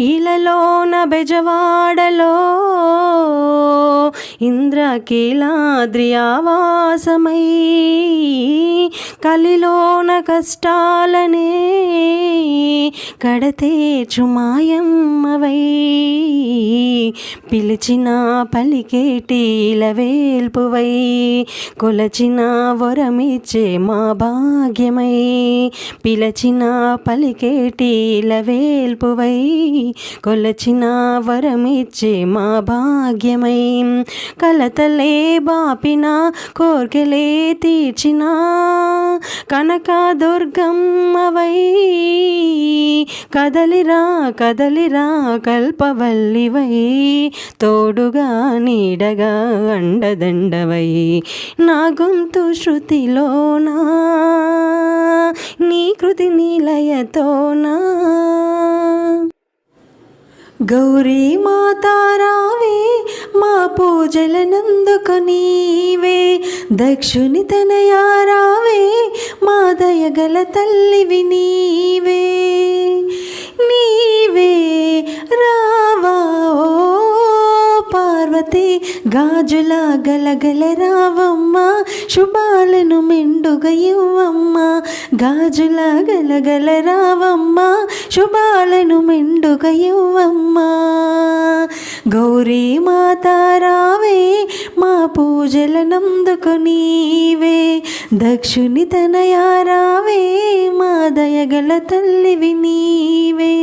ఇలలోన బెజవాడలో ఇంద్రకీలాద్రి ఆవాసమై కలిలోన కష్టాలనే కడతేర్చు మాయమ్మవై పిలిచిన పలికేటి ఇలవేల్పువై కొలచిన వరమిచ్చే మా భాగ్యమై పిలచిన పలికేటి ఇలవేల్పువై కొలచిన వరమిచ్చే మా భాగ్యమై కలతలే బాపిన కోర్కెలే తీర్చిన కనకదుర్గమ్మవై కదలిరా కదలిరా కల్పవల్లివై తోడుగా నీడగా అండదండవై నా గొంతు శృతిలోనా నీ కృతి నీలయతోనా గౌరీ మాతా రావే మా పూజలనందుకు నీవే దక్షుని తనయా రావే మా దయగల తల్లివి నీవే నీవే రావా ఓ పార్వతి గాజుల గలగల రావమ్మ శుభాలను మెండుగా ఇవ్వమ్మ గాజుల గలగల రావమ్మ శుభాలను మెండుగా ఇవ్వమ్మ గౌరీ మాతా రావే మా పూజలనందుకు నీవే దక్షుని తనయా రావే మా దయగల తల్లివి నీవే.